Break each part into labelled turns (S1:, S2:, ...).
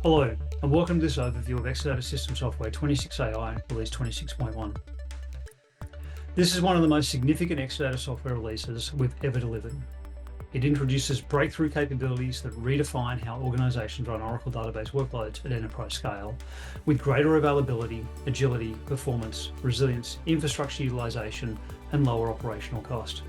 S1: Hello, and welcome to this overview of Exadata System Software 26AI, release 26.1. This is one of the most significant Exadata software releases we've ever delivered. It introduces breakthrough capabilities that redefine how organizations run Oracle database workloads at enterprise scale, with greater availability, agility, performance, resilience, infrastructure utilization, and lower operational cost.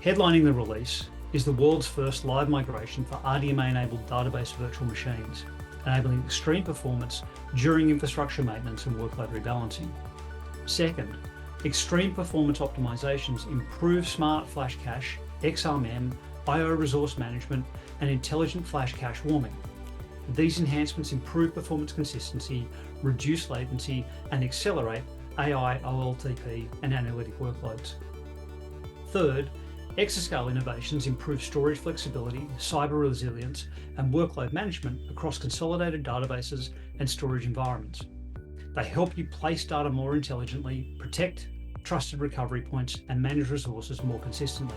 S1: Headlining the release is the world's first live migration for RDMA-enabled database virtual machines, enabling extreme performance during infrastructure maintenance and workload rebalancing. Second, extreme performance optimizations improve smart flash cache, XRM, IO resource management, and intelligent flash cache warming. These enhancements improve performance consistency, reduce latency, and accelerate AI, OLTP, and analytic workloads. Third, Exascale innovations improve storage flexibility, cyber resilience, and workload management across consolidated databases and storage environments. They help you place data more intelligently, protect trusted recovery points, and manage resources more consistently.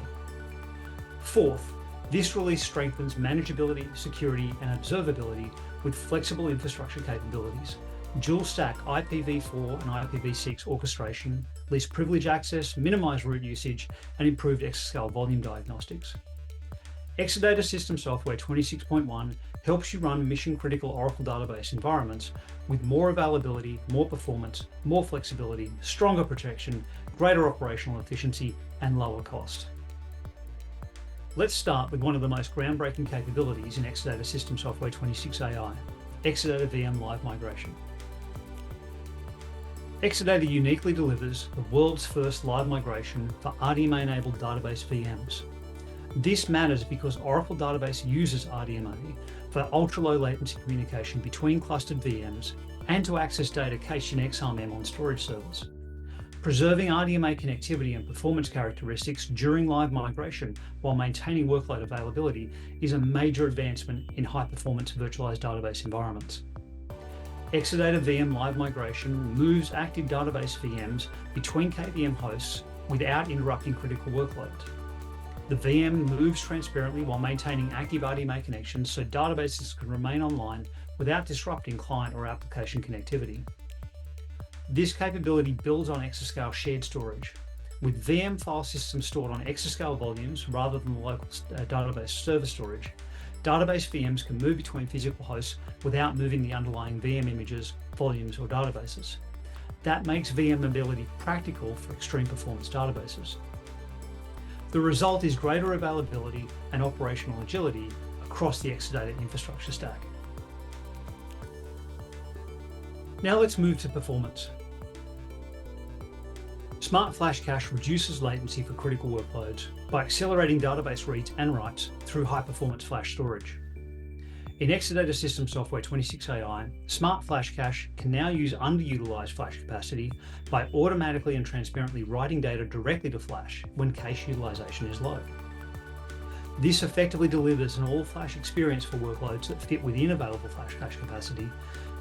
S1: Fourth, this release strengthens manageability, security, and observability with flexible infrastructure capabilities, dual stack IPv4 and IPv6 orchestration, least privilege access, minimized root usage, and improved Exascale volume diagnostics. Exadata System Software 26.1 helps you run mission-critical Oracle database environments with more availability, more performance, more flexibility, stronger protection, greater operational efficiency, and lower cost. Let's start with one of the most groundbreaking capabilities in Exadata System Software 26AI, Exadata VM Live Migration. Exadata uniquely delivers the world's first live migration for RDMA-enabled database VMs. This matters because Oracle Database uses RDMA for ultra-low latency communication between clustered VMs and to access data cached in XRM on storage servers. Preserving RDMA connectivity and performance characteristics during live migration while maintaining workload availability is a major advancement in high-performance virtualized database environments. Exadata VM Live Migration moves active database VMs between KVM hosts without interrupting critical workloads. The VM moves transparently while maintaining active RDMA connections so databases can remain online without disrupting client or application connectivity. This capability builds on Exascale shared storage. With VM file systems stored on Exascale volumes rather than the local database server storage, database VMs can move between physical hosts without moving the underlying VM images, volumes, or databases. That makes VM mobility practical for extreme performance databases. The result is greater availability and operational agility across the Exadata infrastructure stack. Now let's move to performance. Smart Flash Cache reduces latency for critical workloads by accelerating database reads and writes through high-performance flash storage. In Exadata System Software 26AI, Smart Flash Cache can now use underutilized flash capacity by automatically and transparently writing data directly to flash when cache utilization is low. This effectively delivers an all-flash experience for workloads that fit within available flash cache capacity,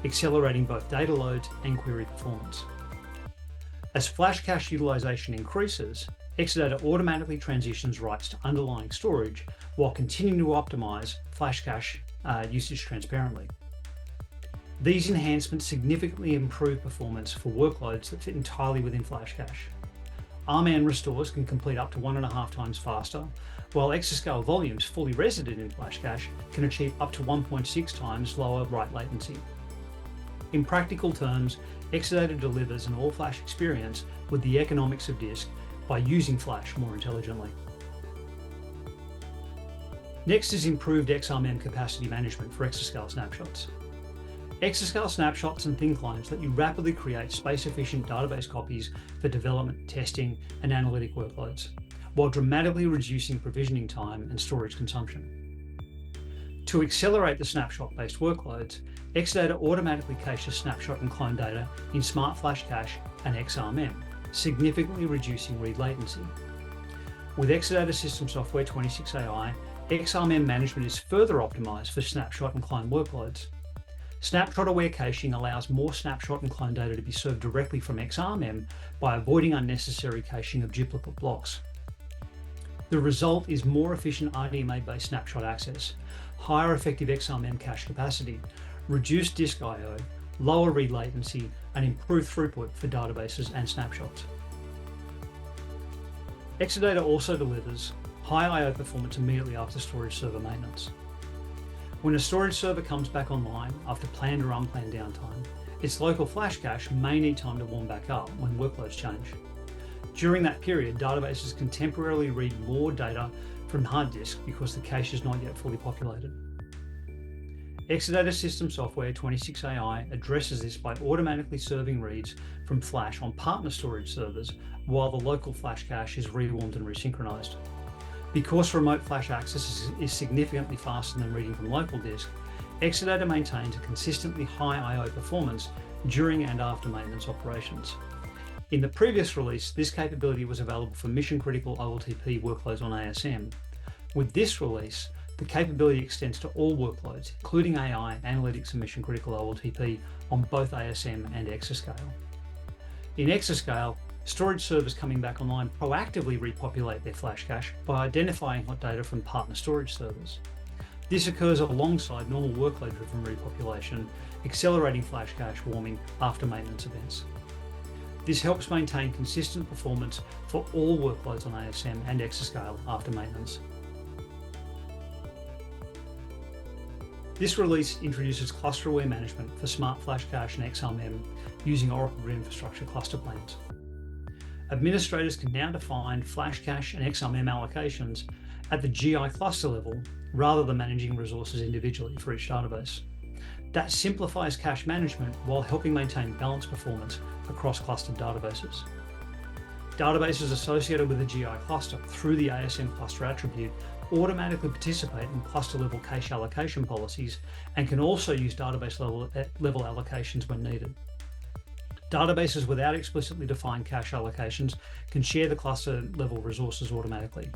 S1: accelerating both data loads and query performance. As flash cache utilization increases, Exadata automatically transitions writes to underlying storage while continuing to optimize flash cache usage transparently. These enhancements significantly improve performance for workloads that fit entirely within flash cache. RMAN restores can complete up to 1.5 times faster, while Exascale volumes fully resident in flash cache can achieve up to 1.6 times lower write latency. In practical terms, Exadata delivers an all-flash experience with the economics of disk by using flash more intelligently. Next is improved XRM capacity management for Exascale snapshots. Exascale snapshots and thin clients let you rapidly create space-efficient database copies for development, testing, and analytic workloads, while dramatically reducing provisioning time and storage consumption. To accelerate the snapshot-based workloads, Exadata automatically caches snapshot and clone data in Smart Flash Cache and XRM, significantly reducing read latency. With Exadata System Software 26AI, XRM management is further optimized for snapshot and clone workloads. Snapshot-aware caching allows more snapshot and clone data to be served directly from XRM by avoiding unnecessary caching of duplicate blocks. The result is more efficient RDMA-based snapshot access, higher effective XRMM cache capacity, reduced disk I/O, lower read latency, and improved throughput for databases and snapshots. Exadata also delivers high I/O performance immediately after storage server maintenance. When a storage server comes back online after planned or unplanned downtime, its local flash cache may need time to warm back up when workloads change. During that period, databases can temporarily read more data from hard disk because the cache is not yet fully populated. Exadata System Software 26AI addresses this by automatically serving reads from flash on partner storage servers while the local flash cache is rewarmed and resynchronized. Because remote flash access is significantly faster than reading from local disk, Exadata maintains a consistently high I/O performance during and after maintenance operations. In the previous release, this capability was available for mission-critical OLTP workloads on ASM. With this release, the capability extends to all workloads, including AI, analytics, and mission-critical OLTP on both ASM and Exascale. In Exascale, storage servers coming back online proactively repopulate their flash cache by identifying hot data from partner storage servers. This occurs alongside normal workload-driven repopulation, accelerating flash cache warming after maintenance events. This helps maintain consistent performance for all workloads on ASM and Exascale after maintenance. This release introduces cluster-aware management for Smart Flash Cache and XRMM using Oracle Grid Infrastructure cluster plans. Administrators can now define flash cache and XRMM allocations at the GI cluster level rather than managing resources individually for each database. That simplifies cache management while helping maintain balanced performance across clustered databases. Databases associated with a GI cluster through the ASM cluster attribute automatically participate in cluster-level cache allocation policies and can also use database level allocations when needed. Databases without explicitly defined cache allocations can share the cluster-level resources automatically.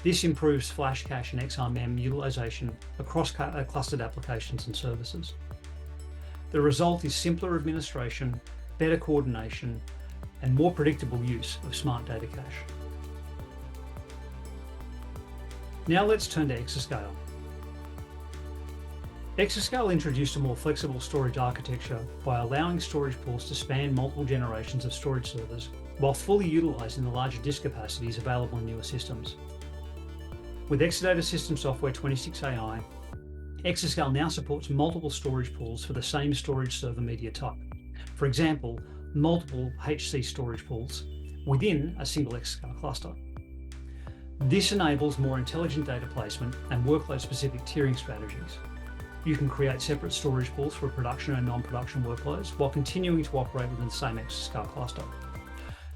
S1: This improves flash cache and XRMM utilization across clustered applications and services. The result is simpler administration, better coordination, and more predictable use of smart data cache. Now let's turn to Exascale. Exascale introduced a more flexible storage architecture by allowing storage pools to span multiple generations of storage servers while fully utilizing the larger disk capacities available in newer systems. With Exadata System Software 26AI, Exascale now supports multiple storage pools for the same storage server media type. For example, multiple HC storage pools within a single Exascale cluster. This enables more intelligent data placement and workload-specific tiering strategies. You can create separate storage pools for production and non-production workloads while continuing to operate within the same Exascale cluster.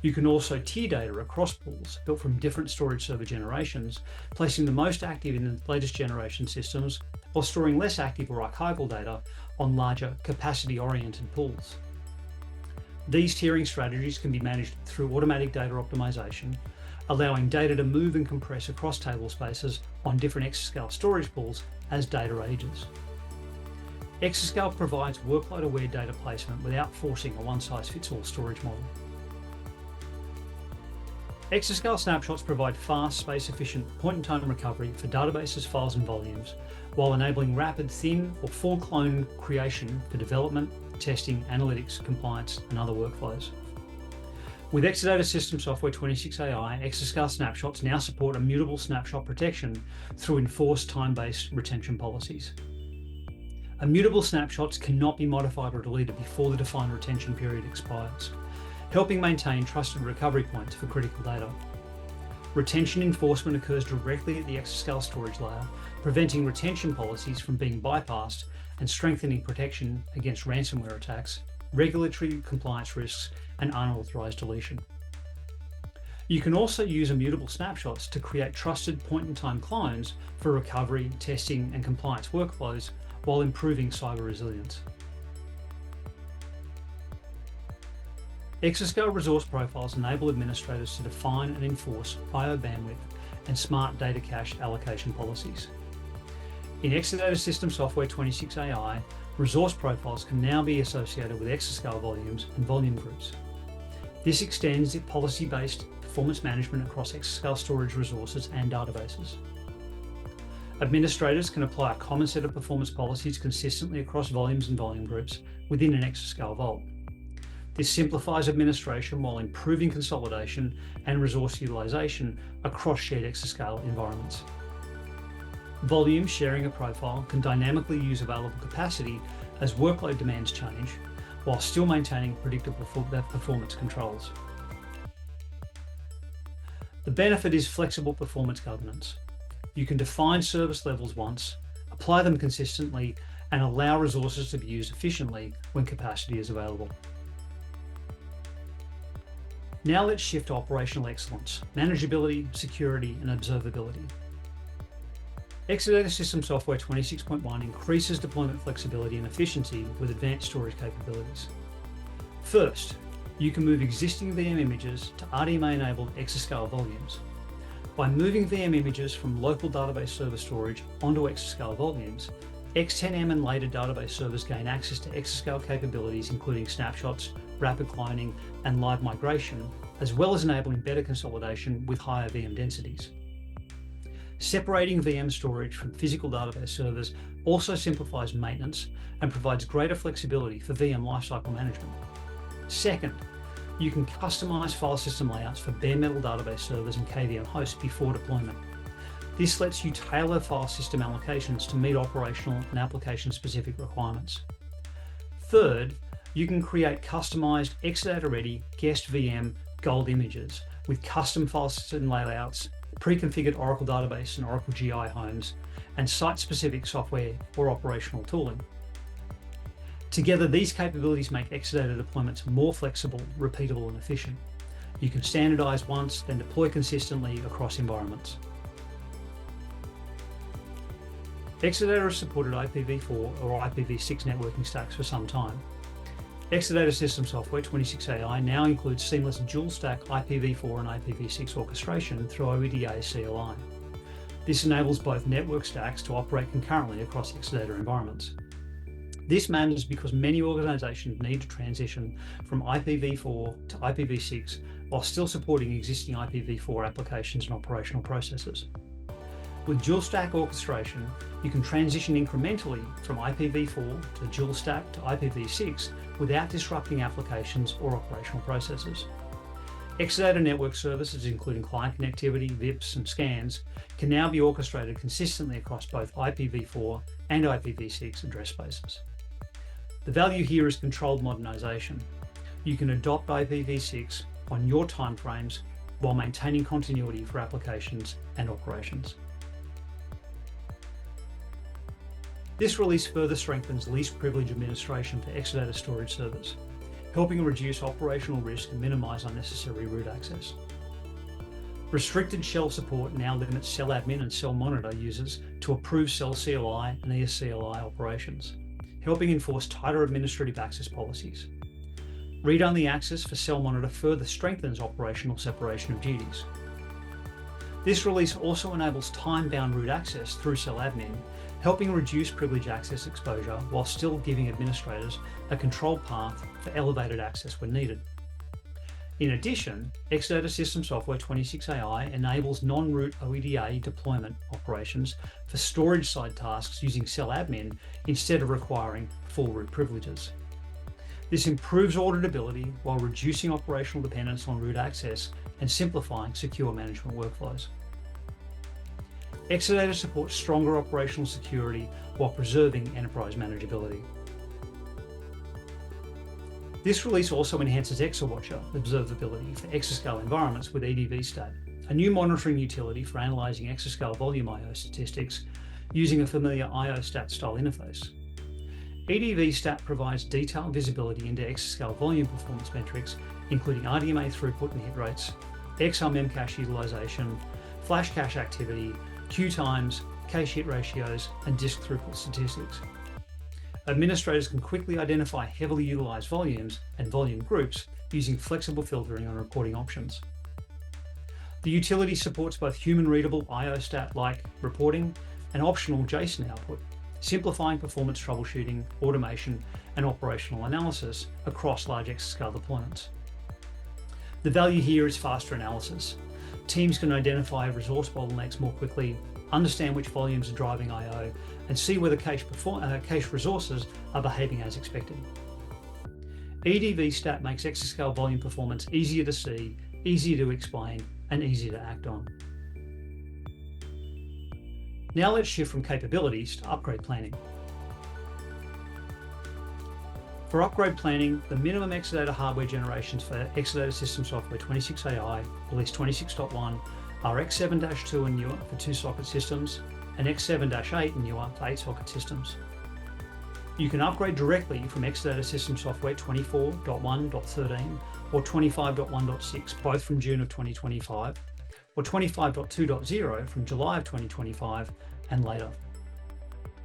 S1: You can also tier data across pools built from different storage server generations, placing the most active in the latest generation systems while storing less active or archival data on larger capacity-oriented pools. These tiering strategies can be managed through automatic data optimization, allowing data to move and compress across table spaces on different Exascale storage pools as data ages. Exascale provides workload-aware data placement without forcing a one-size-fits-all storage model. Exascale snapshots provide fast, space-efficient point-in-time recovery for databases, files, and volumes, while enabling rapid thin or full clone creation for development, testing, analytics, compliance, and other workflows. With Exadata System Software 26AI, Exascale snapshots now support immutable snapshot protection through enforced time-based retention policies. Immutable snapshots cannot be modified or deleted before the defined retention period expires, helping maintain trusted recovery points for critical data. Retention enforcement occurs directly at the Exascale storage layer, preventing retention policies from being bypassed and strengthening protection against ransomware attacks, regulatory compliance risks, and unauthorized deletion. You can also use immutable snapshots to create trusted point-in-time clones for recovery, testing, and compliance workflows while improving cyber resilience. Exascale resource profiles enable administrators to define and enforce I/O bandwidth and smart data cache allocation policies. In Exadata System Software 26AI, resource profiles can now be associated with Exascale volumes and volume groups. This extends the policy-based performance management across exascale storage resources and databases. Administrators can apply a common set of performance policies consistently across volumes and volume groups within an exascale vault. This simplifies administration while improving consolidation and resource utilization across shared exascale environments. Volume sharing a profile can dynamically use available capacity as workload demands change, while still maintaining predictable performance controls. The benefit is flexible performance governance. You can define service levels once, apply them consistently, and allow resources to be used efficiently when capacity is available. Now let's shift to operational excellence, manageability, security, and observability. Exadata System Software 26.1 increases deployment flexibility and efficiency with advanced storage capabilities. First, you can move existing VM images to RDMA-enabled exascale volumes. By moving VM images from local database server storage onto exascale volumes, X10M and later database servers gain access to exascale capabilities including snapshots, rapid cloning, and live migration, as well as enabling better consolidation with higher VM densities. Separating VM storage from physical database servers also simplifies maintenance and provides greater flexibility for VM lifecycle management. Second, you can customize file system layouts for bare metal database servers and KVM hosts before deployment. This lets you tailor file system allocations to meet operational and application-specific requirements. Third, you can create customized Exadata-ready guest VM gold images with custom file system layouts, pre-configured Oracle database and Oracle GI homes, and site-specific software or operational tooling. Together, these capabilities make Exadata deployments more flexible, repeatable, and efficient. You can standardize once, then deploy consistently across environments. Exadata has supported IPv4 or IPv6 networking stacks for some time. Exadata System Software 26AI now includes seamless dual-stack IPv4 and IPv6 orchestration through OEDA CLI. This enables both network stacks to operate concurrently across Exadata environments. This matters because many organizations need to transition from IPv4 to IPv6 while still supporting existing IPv4 applications and operational processes. With dual-stack orchestration, you can transition incrementally from IPv4 to dual-stack to IPv6 without disrupting applications or operational processes. Exadata network services, including client connectivity, VIPs, and scans, can now be orchestrated consistently across both IPv4 and IPv6 address spaces. The value here is controlled modernization. You can adopt IPv6 on your timeframes while maintaining continuity for applications and operations. This release further strengthens least privilege administration for Exadata storage servers, helping reduce operational risk and minimize unnecessary root access. Restricted shell support now limits cell admin and cell monitor users to approve cell CLI and ESCLI operations, helping enforce tighter administrative access policies. Read-only access for cell monitor further strengthens operational separation of duties. This release also enables time-bound root access through cell admin, helping reduce privilege access exposure while still giving administrators a controlled path for elevated access when needed. In addition, Exadata System Software 26AI enables non-root OEDA deployment operations for storage-side tasks using cell admin instead of requiring full root privileges. This improves auditability while reducing operational dependence on root access and simplifying secure management workflows. Exadata supports stronger operational security while preserving enterprise manageability. This release also enhances ExaWatcher observability for exascale environments with EDVStat, a new monitoring utility for analyzing exascale volume I/O statistics using a familiar IOStat style interface. EDVStat provides detailed visibility into exascale volume performance metrics, including RDMA throughput and hit rates, XR Memcache utilization, flash cache activity, queue times, cache hit ratios, and disk throughput statistics. Administrators can quickly identify heavily utilized volumes and volume groups using flexible filtering and reporting options. The utility supports both human-readable IOStat-like reporting and optional JSON output, simplifying performance troubleshooting, automation, and operational analysis across large exascale deployments. The value here is faster analysis. Teams can identify resource bottlenecks more quickly, understand which volumes are driving I/O, and see whether cache resources are behaving as expected. EDVstat makes exascale volume performance easier to see, easier to explain, and easier to act on. Now let's shift from capabilities to upgrade planning. For upgrade planning, the minimum Exadata hardware generations for Exadata System Software 26AI, release 26.1, are X7-2 and newer for 2-socket systems, and X7-8 and newer for 8-socket systems. You can upgrade directly from Exadata System Software 24.1.13 or 25.1.6, both from June of 2025, or 25.2.0 from July of 2025 and later.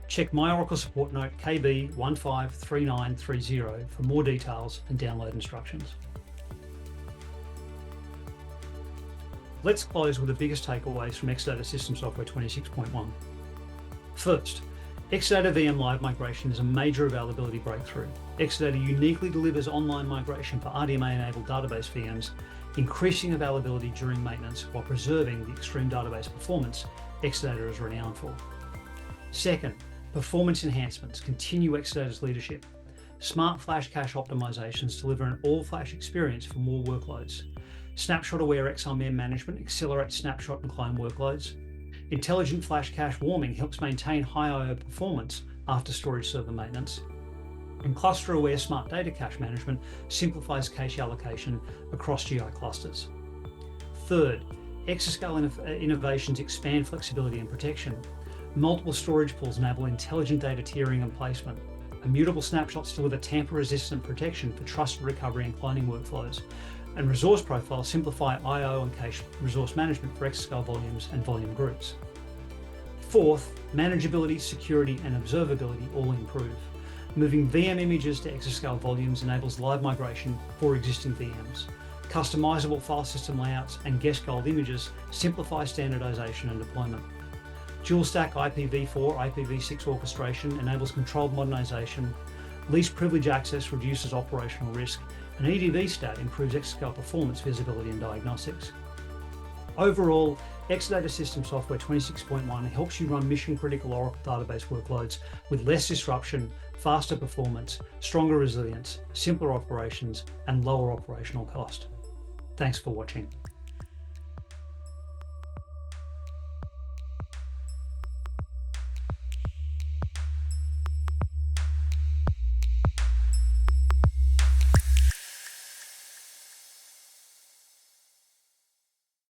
S1: Check My Oracle Support Note KB153930 for more details and download instructions. Let's close with the biggest takeaways from Exadata System Software 26.1. First, Exadata VM Live Migration is a major availability breakthrough. Exadata uniquely delivers online migration for RDMA-enabled database VMs, increasing availability during maintenance while preserving the extreme database performance Exadata is renowned for. Second, performance enhancements continue Exadata's leadership. Smart flash cache optimizations deliver an all-flash experience for more workloads. Snapshot-aware XRM management accelerates snapshot and clone workloads. Intelligent flash cache warming helps maintain high I/O performance after storage server maintenance. And cluster-aware smart data cache management simplifies cache allocation across GI clusters. Third, exascale innovations expand flexibility and protection. Multiple storage pools enable intelligent data tiering and placement. Immutable snapshots deliver tamper-resistant protection for trusted recovery and cloning workflows. And resource profiles simplify I/O and cache resource management for exascale volumes and volume groups. Fourth, manageability, security, and observability all improve. Moving VM images to exascale volumes enables live migration for existing VMs. Customizable file system layouts and guest gold images simplify standardization and deployment. Dual stack IPv4, IPv6 orchestration enables controlled modernization. Least privilege access reduces operational risk, and EDVstat improves exascale performance, visibility, and diagnostics. Overall, Exadata System Software 26.1 helps you run mission-critical Oracle database workloads with less disruption, faster performance, stronger resilience, simpler operations, and lower operational cost. Thanks for watching.